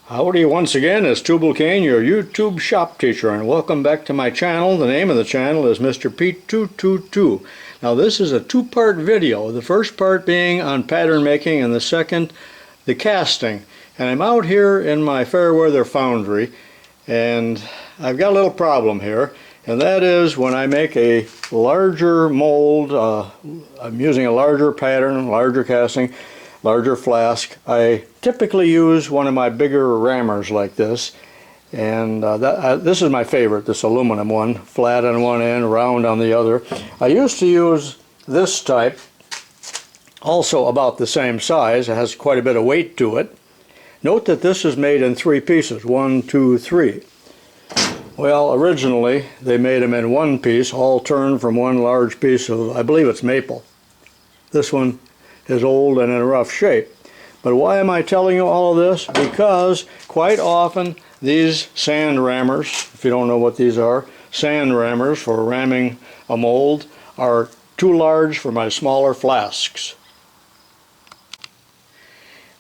Howdy once again, it's tubalcain, your YouTube shop teacher, and welcome back to my channel. The name of the channel is Mr. Pete222. Now this is a two-part video, the first part being on pattern making and the second the casting. And I'm out here in my fair weather foundry and I've got a little problem here, and that is when I make a larger mold, I'm using a larger pattern, larger casting, larger flask. I typically use one of my bigger rammers like this, and this is my favorite, this aluminum one, flat on one end, round on the other. I used to use this type, also about the same size. It has quite a bit of weight to it. Note that this is made in 3 pieces, 1, 2, 3. Well, originally they made them in 1 piece, all turned from one large piece of, I believe it's maple. This one is old and in rough shape. But why am I telling you all of this? Because quite often these sand rammers, if you don't know what these are, sand rammers for ramming a mold, are too large for my smaller flasks.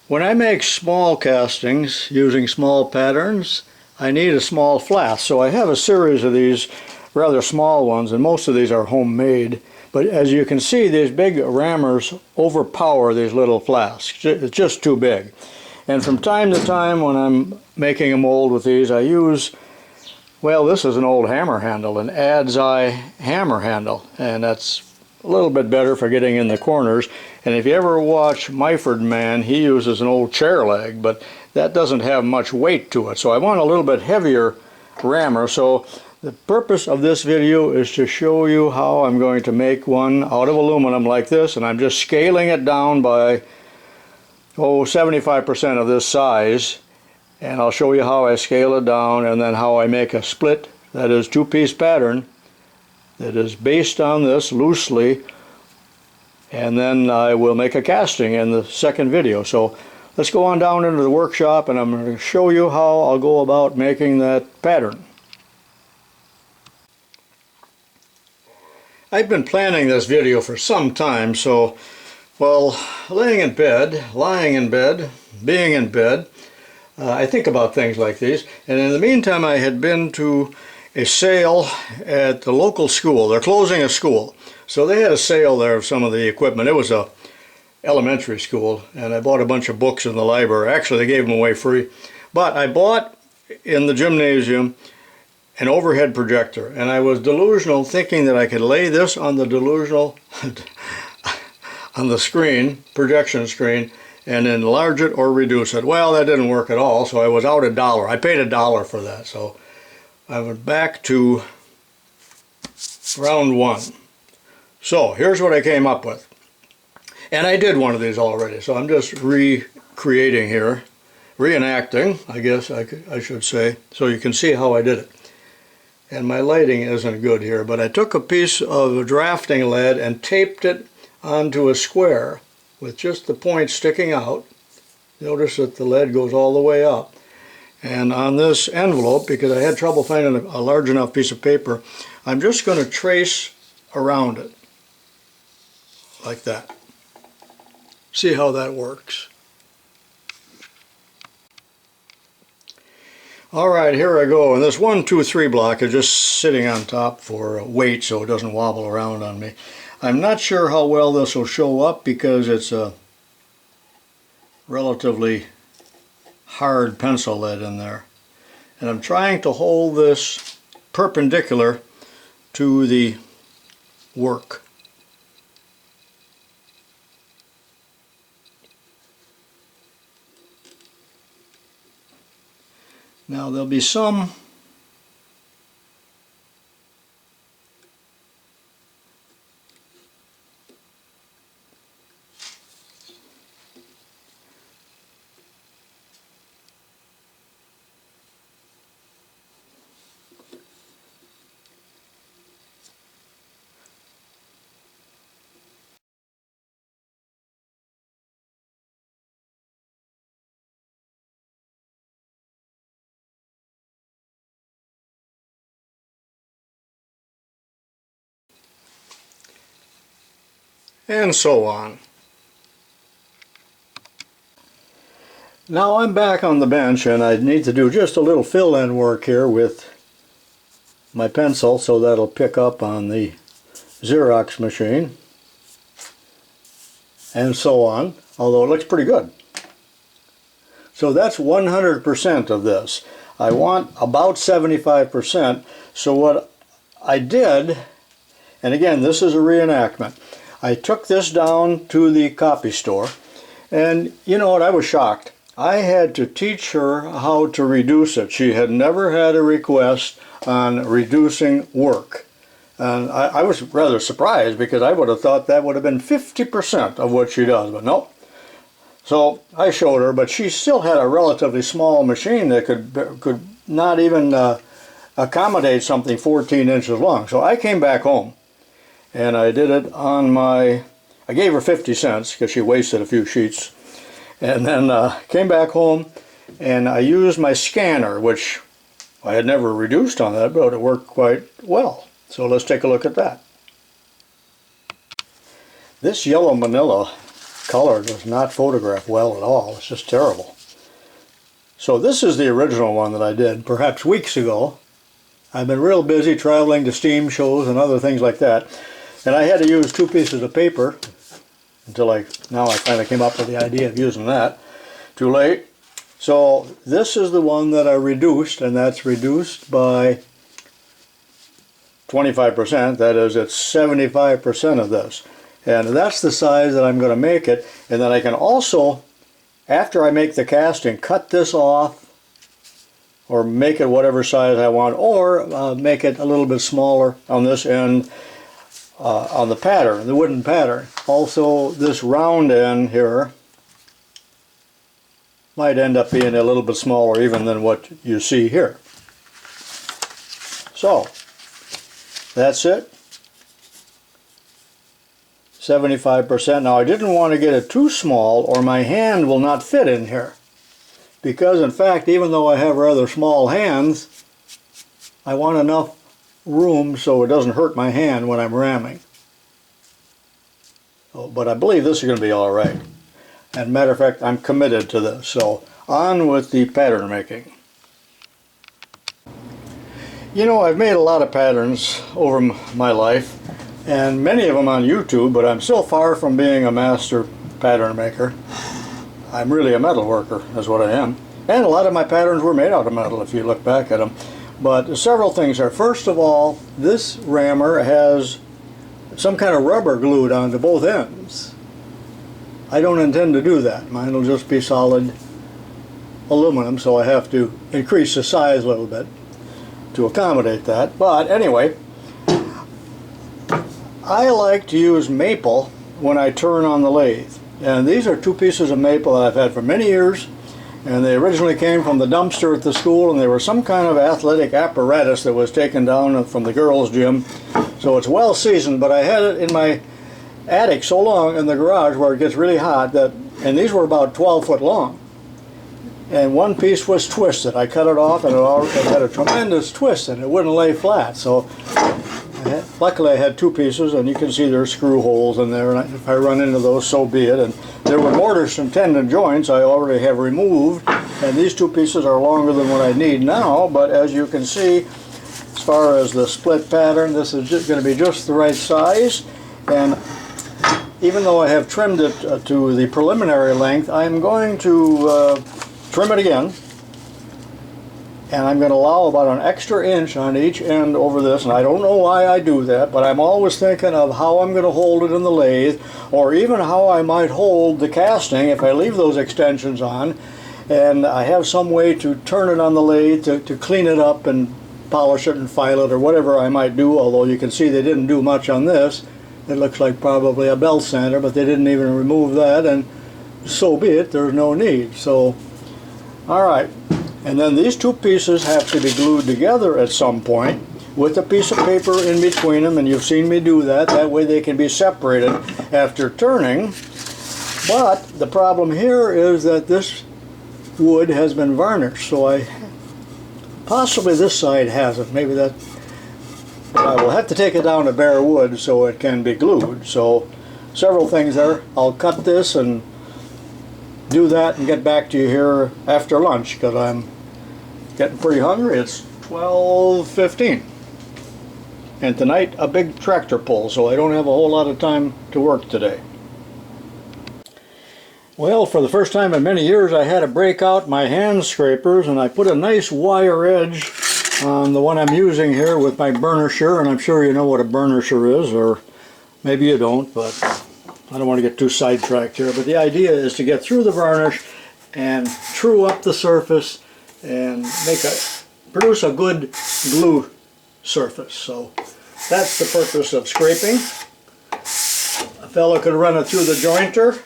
When I make small castings using small patterns, I need a small flask. So I have a series of these rather small ones, and most of these are homemade. But as you can see, these big rammers overpower these little flasks. It's just too big. And from time to time when I'm making a mold with these, I use, well, this is an old hammer handle, an adze hammer handle, and that's a little bit better for getting in the corners. And if you ever watch Myford Man, he uses an old chair leg, but that doesn't have much weight to it. So I want a little bit heavier rammer. So the purpose of this video is to show you how I'm going to make one out of aluminum like this, and I'm just scaling it down by 75% of this size, and I'll show you how I scale it down and then how I make a split, that is 2-piece pattern that is based on this loosely, and then I will make a casting in the second video. So let's go on down into the workshop and I'm going to show you how I'll go about making that pattern. I've been planning this video for some time, so, well, lying in bed, being in bed, I think about things like these. And in the meantime, I had been to a sale at the local school. They're closing a school. So they had a sale there of some of the equipment. It was a elementary school, and I bought a bunch of books in the library. Actually, they gave them away free. But I bought in the gymnasium an overhead projector, and I was delusional thinking that I could lay this on the on the screen, projection screen, and enlarge it or reduce it. Well, that didn't work at all, so I was out $1. I paid $1 for that, so I went back to round 1. So here's what I came up with, and I did one of these already, so I'm just recreating here, reenacting, I guess I should say, so you can see how I did it. And my lighting isn't good here, but I took a piece of drafting lead and taped it onto a square with just the point sticking out. Notice that the lead goes all the way up. And on this envelope, because I had trouble finding a large enough piece of paper, I'm just going to trace around it like that. See how that works. Alright, here I go, and this 1, 2, 3 block is just sitting on top for weight so it doesn't wobble around on me. I'm not sure how well this will show up because it's a relatively hard pencil lead in there. And I'm trying to hold this perpendicular to the work. Now there'll be some and so on. Now I'm back on the bench and I need to do just a little fill-in work here with my pencil so that'll pick up on the Xerox machine and so on, although it looks pretty good. So that's 100% of this. I want about 75%, so what I did, and again this is a reenactment, I took this down to the copy store, and you know what, I was shocked. I had to teach her how to reduce it. She had never had a request on reducing work. And I was rather surprised because I would have thought that would have been 50% of what she does, but no. So I showed her, but she still had a relatively small machine that could not even accommodate something 14 inches long. So I came back home and I did it on I gave her 50 cents because she wasted a few sheets. And then came back home and I used my scanner, which I had never reduced on that, but it worked quite well. So let's take a look at that. This yellow manila color does not photograph well at all. It's just terrible. So this is the original one that I did perhaps weeks ago. I've been real busy traveling to STEAM shows and other things like that. And I had to use 2 pieces of paper until now I finally came up with the idea of using that. Too late. So this is the one that I reduced, and that's reduced by 25%. That is, it's 75% of this. And that's the size that I'm going to make it. And then I can also, after I make the casting, cut this off or make it whatever size I want, or make it a little bit smaller on this end. On the pattern, the wooden pattern. Also, this round end here might end up being a little bit smaller even than what you see here. So, that's it. 75%. Now I didn't want to get it too small or my hand will not fit in here. Because in fact, even though I have rather small hands, I want enough room so it doesn't hurt my hand when I'm ramming. But I believe this is going to be all right. And matter of fact, I'm committed to this. So on with the pattern making. You know, I've made a lot of patterns over my life, and many of them on YouTube, but I'm still far from being a master pattern maker. I'm really a metal worker, is what I am. And a lot of my patterns were made out of metal if you look back at them. But several things are. First of all, this rammer has some kind of rubber glued onto both ends. I don't intend to do that. Mine will just be solid aluminum, so I have to increase the size a little bit to accommodate that. But anyway, I like to use maple when I turn on the lathe. And these are 2 pieces of maple that I've had for many years. And they originally came from the dumpster at the school, and they were some kind of athletic apparatus that was taken down from the girls' gym. So it's well seasoned, but I had it in my attic so long in the garage where it gets really hot that, and these were about 12 foot long. And one piece was twisted. I cut it off and it had a tremendous twist and it wouldn't lay flat. So luckily I had 2 pieces, and you can see there's screw holes in there, and if I run into those, so be it. And there were mortise and tendon joints I already have removed, and these 2 pieces are longer than what I need now, but as you can see, as far as the split pattern, this is just going to be just the right size. And even though I have trimmed it to the preliminary length, I'm going to trim it again. And I'm going to allow about an extra inch on each end over this, and I don't know why I do that, but I'm always thinking of how I'm going to hold it in the lathe, or even how I might hold the casting if I leave those extensions on, and I have some way to turn it on the lathe to clean it up and polish it and file it or whatever I might do, although you can see they didn't do much on this. It looks like probably a belt sander, but they didn't even remove that, and so be it, there's no need. So, alright. And then these 2 pieces have to be glued together at some point with a piece of paper in between them, and you've seen me do that. That way they can be separated after turning. But the problem here is that this wood has been varnished, so possibly this side hasn't. Maybe that, but I will have to take it down to bare wood so it can be glued. So several things there. I'll cut this and do that and get back to you here after lunch, because I'm getting pretty hungry. It's 12:15. And tonight a big tractor pull, so I don't have a whole lot of time to work today. Well, for the first time in many years, I had to break out my hand scrapers, and I put a nice wire edge on the one I'm using here with my burnisher, and I'm sure you know what a burnisher is, or maybe you don't, but I don't want to get too sidetracked here. But the idea is to get through the varnish and true up the surface and produce a good glue surface. So that's the purpose of scraping. A fellow could run it through the jointer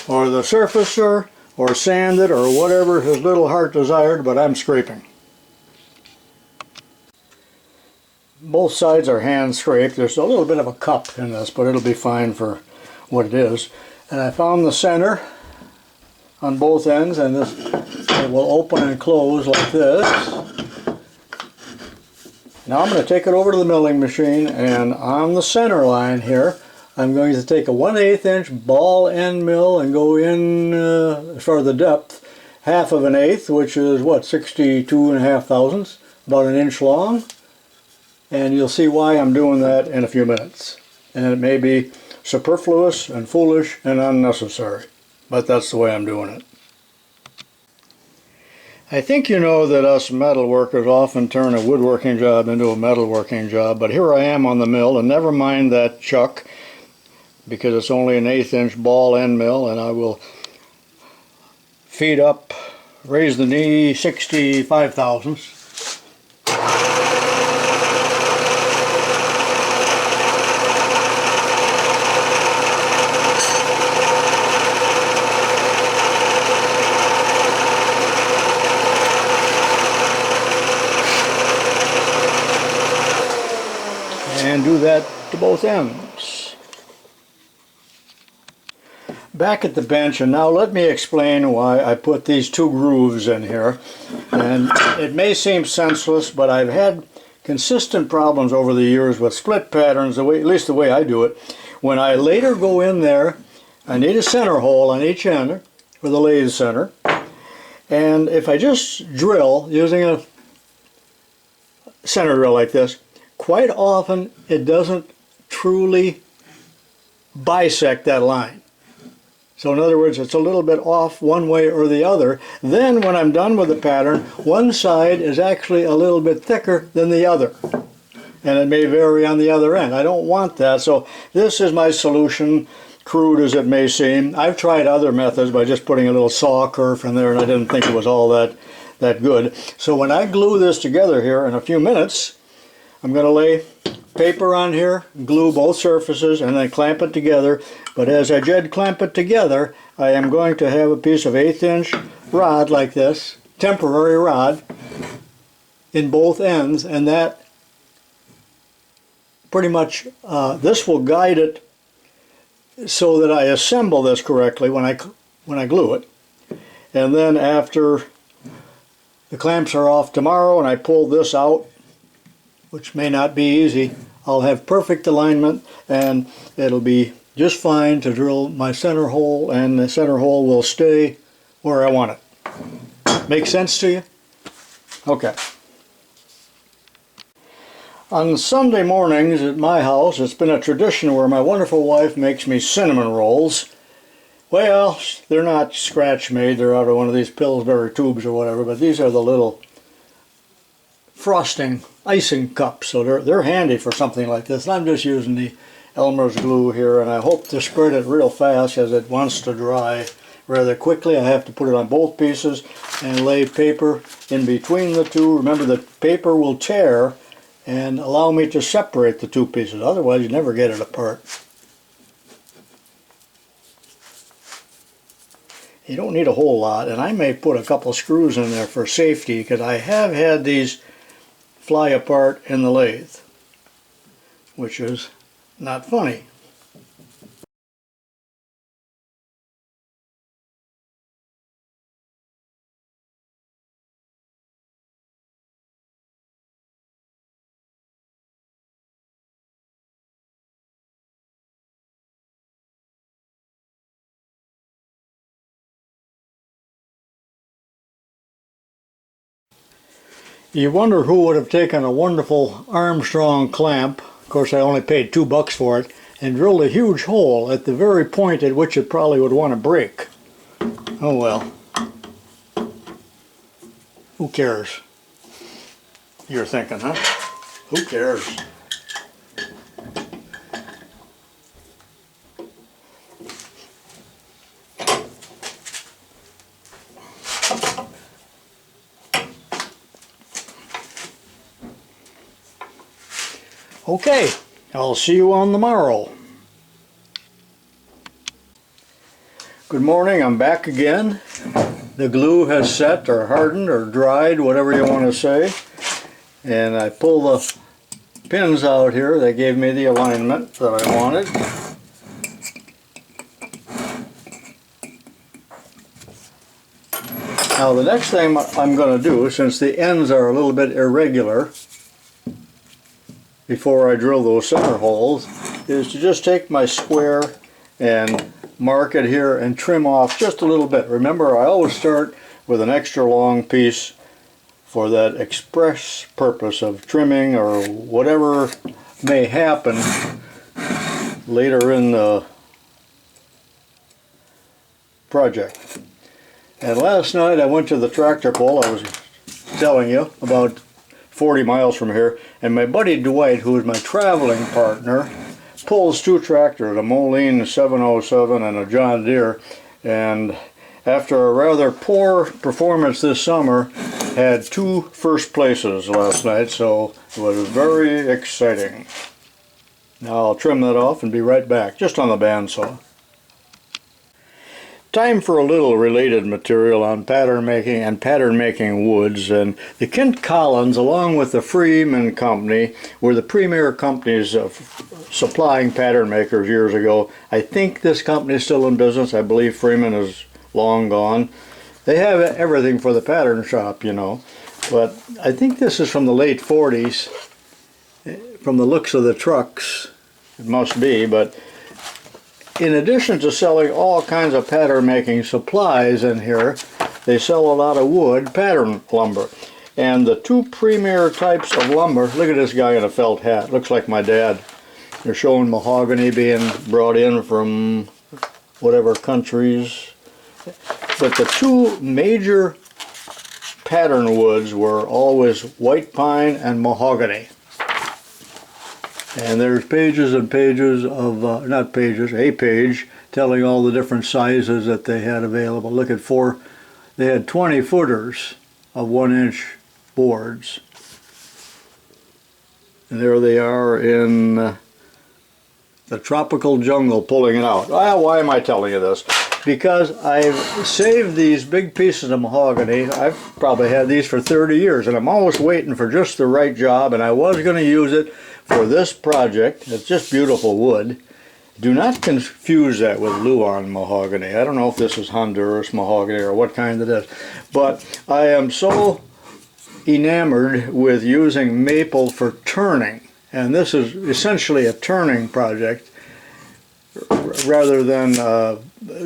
or the surfacer or sand it or whatever his little heart desired, but I'm scraping. Both sides are hand scraped. There's a little bit of a cup in this, but it'll be fine for what it is. And I found the center on both ends, and this it will open and close like this. Now I'm going to take it over to the milling machine, and on the center line here I'm going to take a 1/8 inch ball end mill and go in for the depth, 1/2 of an eighth, which is what, 62.5 thousandths, about an inch long. And you'll see why I'm doing that in a few minutes. And it may be superfluous and foolish and unnecessary, but that's the way I'm doing it. I think you know that us metal workers often turn a woodworking job into a metalworking job, but here I am on the mill, and never mind that chuck, because it's only an 1/8 inch ball end mill, and I will feed up, raise the knee 65 thousandths. And do that to both ends. Back at the bench, and now let me explain why I put these two grooves in here. And it may seem senseless, but I've had consistent problems over the years with split patterns, at least the way I do it. When I later go in there, I need a center hole on each end for the lathe center. And if I just drill using a center drill like this, quite often it doesn't truly bisect that line. So in other words, it's a little bit off one way or the other. Then when I'm done with the pattern, one side is actually a little bit thicker than the other. And it may vary on the other end. I don't want that. So this is my solution, crude as it may seem. I've tried other methods by just putting a little saw kerf in there, and I didn't think it was all that good. So when I glue this together here in a few minutes, I'm going to lay paper on here, glue both surfaces, and then clamp it together. But as I clamp it together, I am going to have a piece of 1/8 inch rod like this, temporary rod, in both ends, and that pretty much, this will guide it so that I assemble this correctly when I glue it. And then after the clamps are off tomorrow and I pull this out, which may not be easy, I'll have perfect alignment, and it'll be just fine to drill my center hole, and the center hole will stay where I want it. Make sense to you? Okay. On Sunday mornings at my house, it's been a tradition where my wonderful wife makes me cinnamon rolls. Well, they're not scratch made, they're out of one of these Pillsbury tubes or whatever, but these are the little frosting icing cups, so they're handy for something like this. And I'm just using the Elmer's glue here, and I hope to spread it real fast as it wants to dry rather quickly. I have to put it on both pieces and lay paper in between the two. Remember, the paper will tear and allow me to separate the two pieces, otherwise you never get it apart. You don't need a whole lot, and I may put a couple screws in there for safety, because I have had these fly apart in the lathe, which is not funny. You wonder who would have taken a wonderful Armstrong clamp, of course I only paid $2 for it, and drilled a huge hole at the very point at which it probably would want to break. Oh well. Who cares? You're thinking, huh? Who cares? Okay, I'll see you on the morrow. Good morning, I'm back again. The glue has set or hardened or dried, whatever you want to say. And I pull the pins out here. They gave me the alignment that I wanted. Now the next thing I'm going to do, since the ends are a little bit irregular, before I drill those center holes, is to just take my square and mark it here and trim off just a little bit. Remember, I always start with an extra long piece for that express purpose of trimming or whatever may happen later in the project. And last night I went to the tractor pull I was telling you about 40 miles from here, and my buddy Dwight, who is my traveling partner, pulls two tractors, a Moline 707 and a John Deere, and after a rather poor performance this summer, had 2 first places last night, so it was very exciting. Now I'll trim that off and be right back, just on the bandsaw. Time for a little related material on pattern making and pattern making woods. And the Kent Collins, along with the Freeman Company, were the premier companies of supplying pattern makers years ago. I think this company is still in business. I believe Freeman is long gone. They have everything for the pattern shop, you know. But I think this is from the late 40s. From the looks of the trucks, it must be, but in addition to selling all kinds of pattern making supplies in here, they sell a lot of wood pattern lumber. And the 2 premier types of lumber, look at this guy in a felt hat, looks like my dad. They're showing mahogany being brought in from whatever countries. But the 2 major pattern woods were always white pine and mahogany. And there's pages and pages of, not pages, a page telling all the different sizes that they had available. Look at they had 20 footers of 1-inch boards. And there they are in the tropical jungle pulling it out. Well, why am I telling you this? Because I've saved these big pieces of mahogany. I've probably had these for 30 years, and I'm always waiting for just the right job, and I was going to use it for this project. It's just beautiful wood. Do not confuse that with Luan mahogany. I don't know if this is Honduras mahogany or what kind it is, but I am so enamored with using maple for turning, and this is essentially a turning project rather than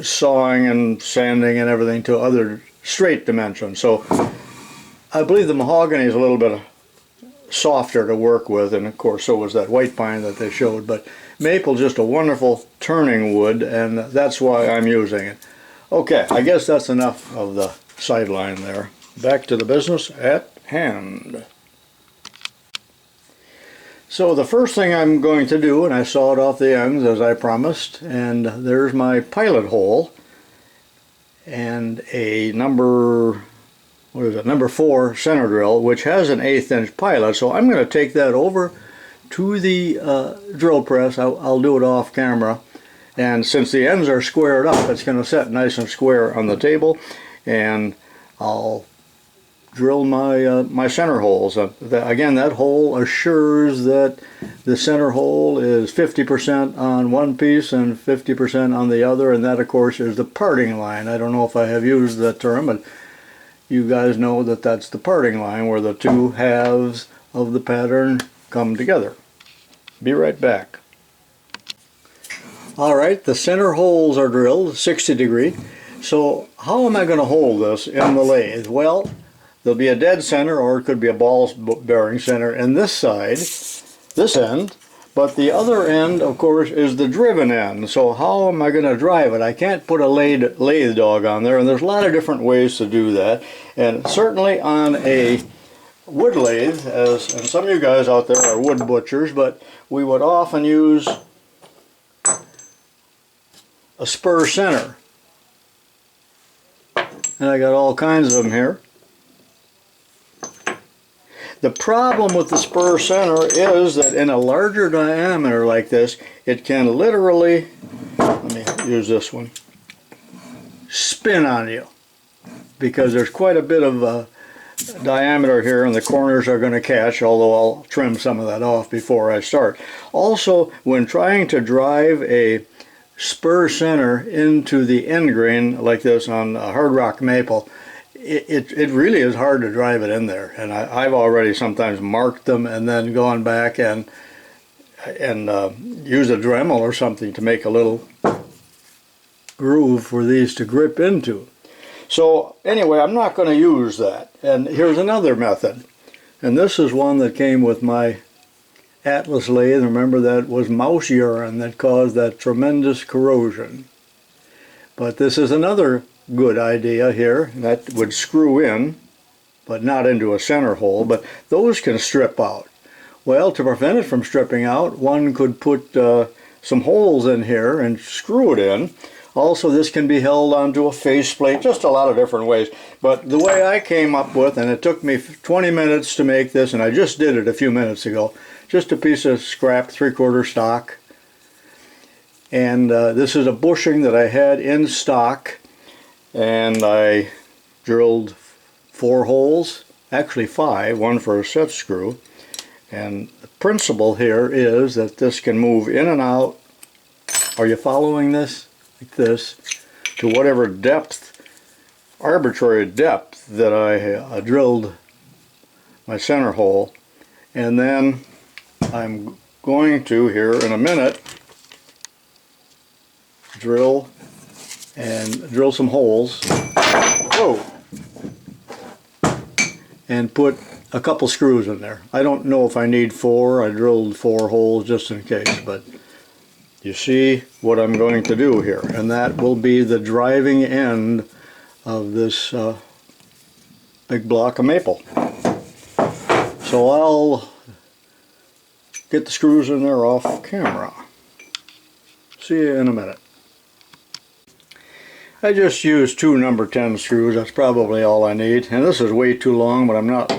sawing and sanding and everything to other straight dimensions. So I believe the mahogany is a little bit softer to work with, and of course so was that white pine that they showed, but maple just a wonderful turning wood, and that's why I'm using it. Okay, I guess that's enough of the sideline there. Back to the business at hand. So the first thing I'm going to do, and I sawed off the ends as I promised, and there's my pilot hole and a number 4 center drill, which has an 1/8 inch pilot. So I'm going to take that over to the drill press. I'll do it off camera, and since the ends are squared up, it's going to set nice and square on the table, and I'll drill my center holes. Again, that hole assures that the center hole is 50% on one piece and 50% on the other, and that of course is the parting line. I don't know if I have used that term, but you guys know that that's the parting line where the 2 halves of the pattern come together. Be right back. Alright, the center holes are drilled 60 degree. So how am I going to hold this in the lathe? Well, there'll be a dead center, or it could be a ball bearing center in this side, this end. But the other end, of course, is the driven end. So how am I going to drive it? I can't put a lathe dog on there, and there's a lot of different ways to do that. And certainly on a wood lathe, and some of you guys out there are wood butchers, but we would often use a spur center. And I got all kinds of them here. The problem with the spur center is that in a larger diameter like this, it can literally, let me use this one, spin on you, because there's quite a bit of diameter here and the corners are going to catch, although I'll trim some of that off before I start. Also, when trying to drive a spur center into the end grain like this on a hard rock maple, it really is hard to drive it in there, and I've already sometimes marked them and then gone back and used a Dremel or something to make a little groove for these to grip into. So anyway, I'm not going to use that. And here's another method, and this is one that came with my Atlas lathe. Remember, that was mouse urine that caused that tremendous corrosion. But this is another good idea here that would screw in, but not into a center hole, but those can strip out. Well, to prevent it from stripping out, one could put some holes in here and screw it in. Also, this can be held onto a faceplate, just a lot of different ways. But the way I came up with, and it took me 20 minutes to make this, and I just did it a few minutes ago, just a piece of scrap 3/4 stock. And this is a bushing that I had in stock, and I drilled 4 holes, actually 5, one for a set screw. And the principle here is that this can move in and out. Are you following this? Like this, to whatever depth, arbitrary depth that I drilled my center hole. And then I'm going to, here in a minute, drill some holes. Whoa! And put a couple screws in there. I don't know if I need 4. I drilled 4 holes just in case, but you see what I'm going to do here, and that will be the driving end of this big block of maple. So I'll get the screws in there off camera. See you in a minute. I just used 2 number 10 screws. That's probably all I need. And this is way too long, but I'm not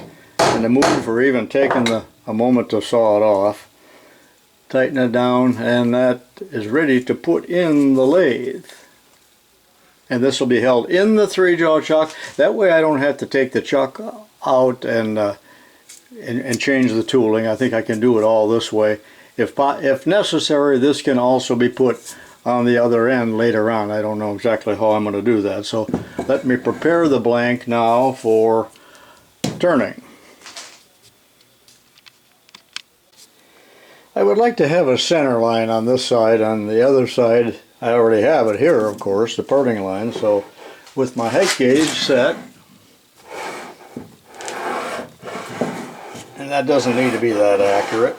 in the mood for even taking a moment to saw it off. Tighten it down, and that is ready to put in the lathe. And this will be held in the 3-jaw chuck. That way I don't have to take the chuck out and change the tooling. I think I can do it all this way. If necessary, this can also be put on the other end later on. I don't know exactly how I'm going to do that. So let me prepare the blank now for turning. I would like to have a center line on this side. On the other side, I already have it here, of course, the parting line. So with my height gauge set, and that doesn't need to be that accurate.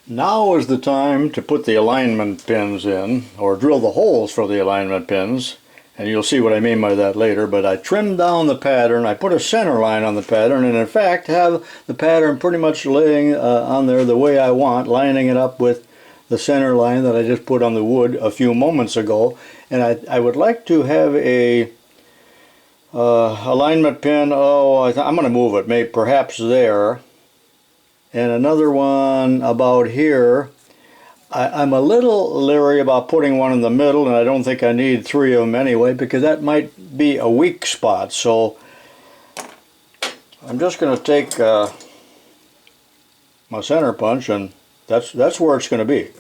Now is the time to put the alignment pins in, or drill the holes for the alignment pins, and you'll see what I mean by that later. But I trimmed down the pattern, I put a center line on the pattern, and in fact have the pattern pretty much laying on there the way I want, lining it up with the center line that I just put on the wood a few moments ago. And I would like to have a alignment pin, I'm going to move it, maybe perhaps there. And another one about here. I'm a little leery about putting one in the middle, and I don't think I need 3 of them anyway, because that might be a weak spot. So I'm just going to take my center punch, and that's where it's going to be.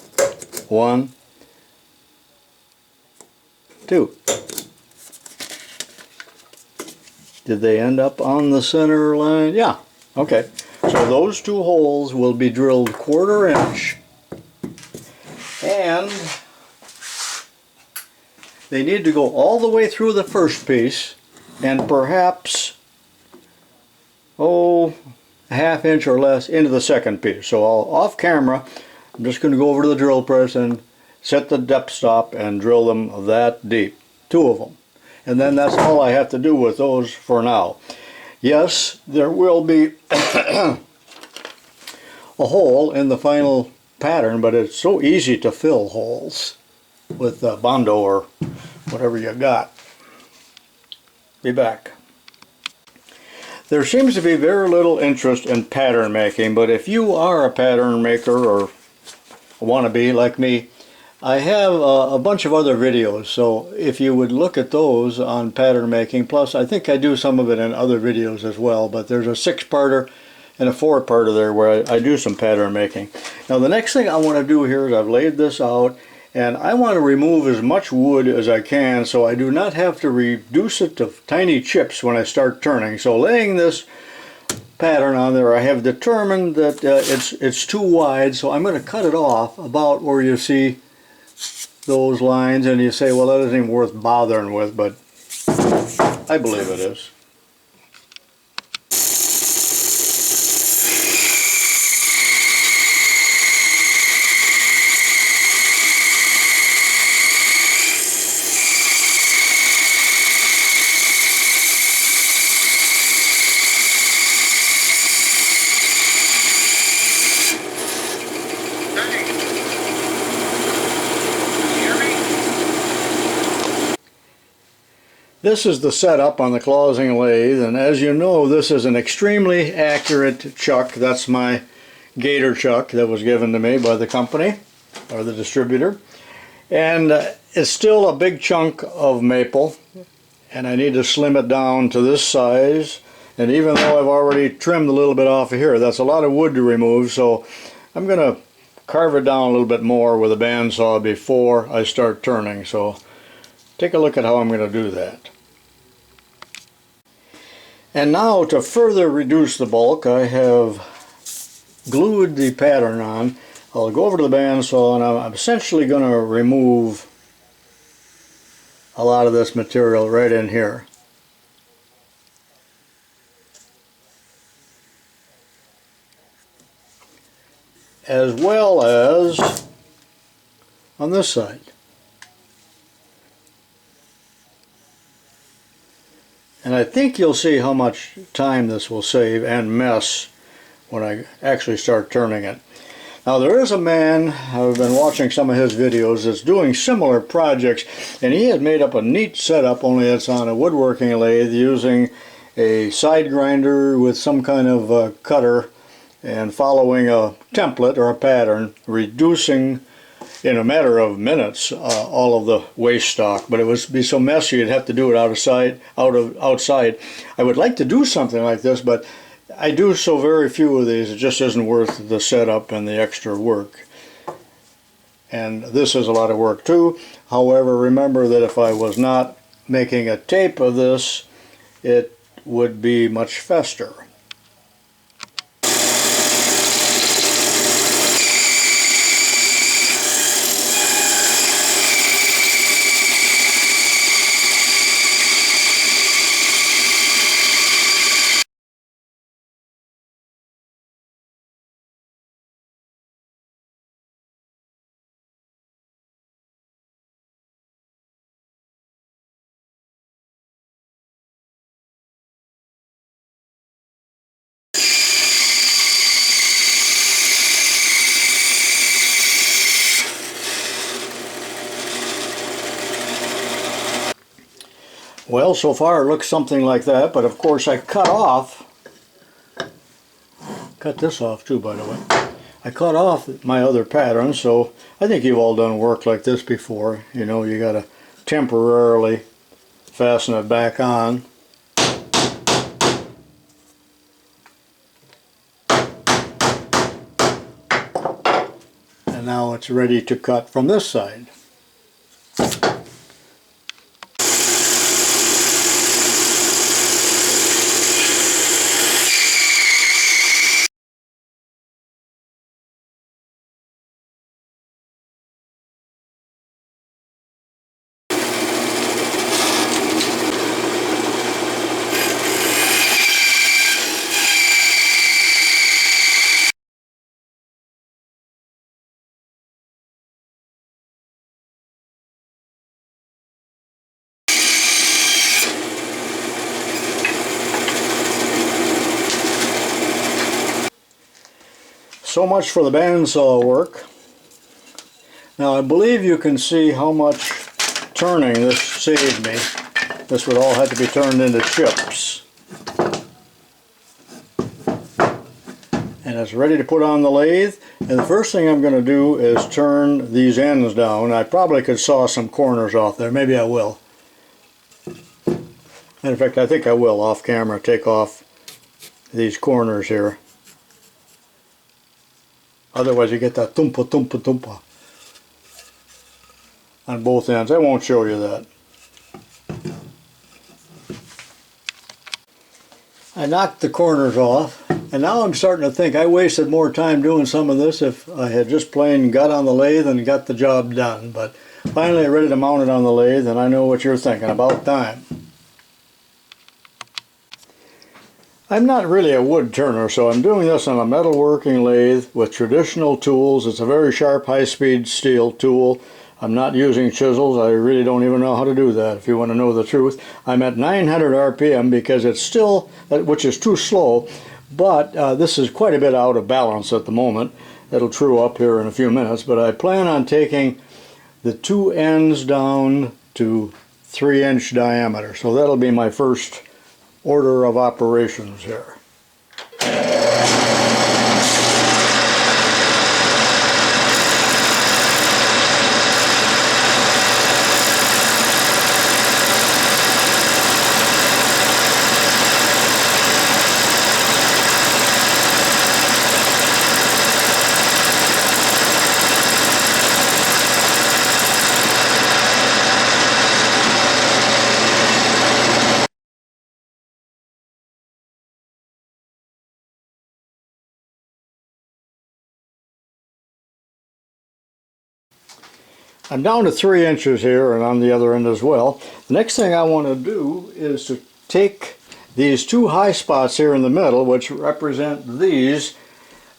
1, 2. Did they end up on the center line? Yeah. Okay. So So those two holes will be drilled 1/4 inch, and they need to go all the way through the first piece and perhaps, a 1/2 inch or less into the second piece. So off camera, I'm just going to go over to the drill press and set the depth stop and drill them that deep, 2 of them. And then that's all I have to do with those for now. Yes, there will be a hole in the final pattern, but it's so easy to fill holes with Bondo or whatever you got. Be back. There seems to be very little interest in pattern making, but if you are a pattern maker or want to be like me, I have a bunch of other videos, so if you would look at those on pattern making, plus I think I do some of it in other videos as well, but there's a 6-parter and a 4-parter there where I do some pattern making. Now the next thing I want to do here is I've laid this out, and I want to remove as much wood as I can so I do not have to reduce it to tiny chips when I start turning. So laying this pattern on there, I have determined that it's too wide, so I'm going to cut it off about where you see those lines, and you say, well, that isn't even worth bothering with, but I believe it is. This is the setup on the closing lathe, and as you know, this is an extremely accurate chuck. That's my gator chuck that was given to me by the company or the distributor, and it's still a big chunk of maple, and I need to slim it down to this size. And even though I've already trimmed a little bit off of here, that's a lot of wood to remove, so I'm going to carve it down a little bit more with a bandsaw before I start turning. So take a look at how I'm going to do that. And now, to further reduce the bulk, I have glued the pattern on. I'll go over to the bandsaw, and I'm essentially going to remove a lot of this material right in here. As well as on this side. And I think you'll see how much time this will save and mess when I actually start turning it. Now there is a man, I've been watching some of his videos, that's doing similar projects, and he has made up a neat setup, only it's on a woodworking lathe using a side grinder with some kind of cutter and following a template or a pattern, reducing in a matter of minutes all of the waste stock. But it would be so messy you'd have to do it outside. I would like to do something like this, but I do so very few of these, it just isn't worth the setup and the extra work. And this is a lot of work too. However, remember that if I was not making a tape of this, it would be much faster. Well, so far it looks something like that, but of course I cut this off too, by the way. I cut off my other pattern, so I think you've all done work like this before. You know, you got to temporarily fasten it back on. And now it's ready to cut from this side. So much for the bandsaw work. Now I believe you can see how much turning this saved me. This would all have to be turned into chips. And it's ready to put on the lathe. And the first thing I'm going to do is turn these ends down. I probably could saw some corners off there. Maybe I will. In fact, I think I will off camera take off these corners here. Otherwise you get that tumpa tumpa tumpa on both ends. I won't show you that. I knocked the corners off, and now I'm starting to think I wasted more time doing some of this if I had just plain got on the lathe and got the job done. But finally I'm ready to mount it on the lathe, and I know what you're thinking. About time. I'm not really a wood turner, so I'm doing this on a metalworking lathe with traditional tools. It's a very sharp, high-speed steel tool. I'm not using chisels. I really don't even know how to do that, if you want to know the truth. I'm at 900 RPM because it's still, which is too slow, but this is quite a bit out of balance at the moment. It'll true up here in a few minutes, but I plan on taking the two ends down to 3-inch diameter. So that'll be my first order of operations here. I'm down to 3 inches here and on the other end as well. The next thing I want to do is to take these two high spots here in the middle, which represent these,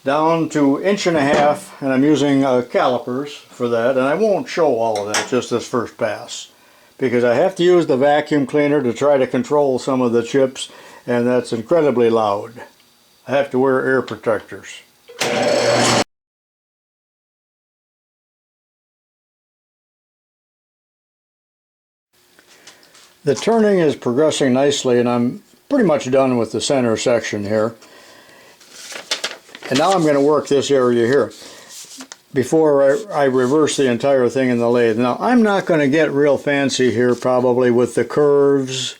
down to 1.5 inches, and I'm using calipers for that, and I won't show all of that, just this first pass, because I have to use the vacuum cleaner to try to control some of the chips, and that's incredibly loud. I have to wear ear protectors. The turning is progressing nicely, and I'm pretty much done with the center section here. And now I'm going to work this area here before I reverse the entire thing in the lathe. Now I'm not going to get real fancy here probably with the curves,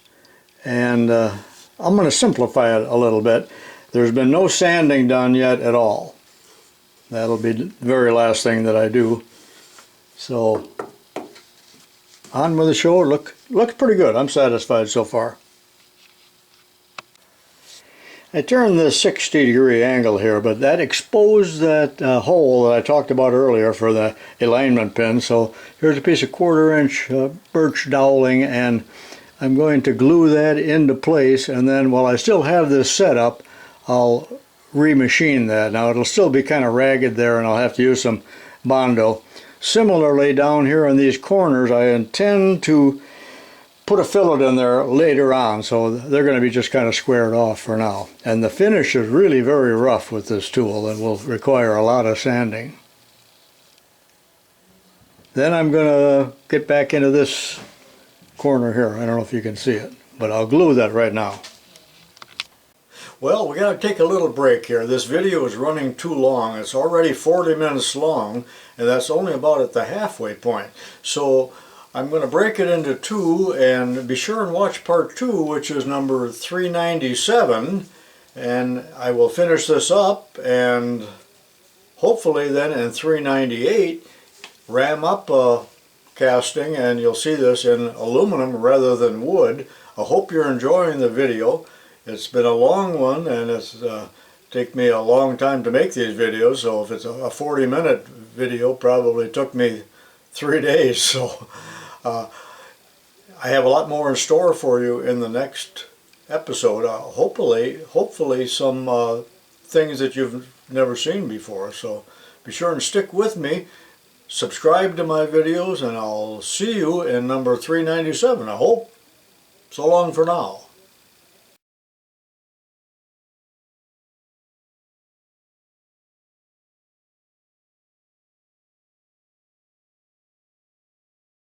and I'm going to simplify it a little bit. There's been no sanding done yet at all. That'll be the very last thing that I do. So on with the show. Looks pretty good. I'm satisfied so far. I turned this 60-degree angle here, but that exposed that hole that I talked about earlier for the alignment pin. So here's a piece of 1/4-inch birch doweling, and I'm going to glue that into place, and then while I still have this set up, I'll remachine that. Now it'll still be kind of ragged there, and I'll have to use some Bondo. Similarly, down here in these corners, I intend to put a fillet in there later on, so they're going to be just kind of squared off for now. And the finish is really very rough with this tool and will require a lot of sanding. Then I'm going to get back into this corner here. I don't know if you can see it, but I'll glue that right now. Well, we got to take a little break here. This video is running too long. It's already 40 minutes long, and that's only about at the halfway point. So I'm going to break it into two, and be sure and watch part 2, which is number 397, and I will finish this up, and hopefully then in 398 ram up a casting, and you'll see this in aluminum rather than wood. I hope you're enjoying the video. It's been a long one, and it's taken me a long time to make these videos, so if it's a 40-minute video, probably took me 3 days. So I have a lot more in store for you in the next episode. Hopefully some things that you've never seen before. So be sure and stick with me. Subscribe to my videos, and I'll see you in number 397. I hope. So long for now.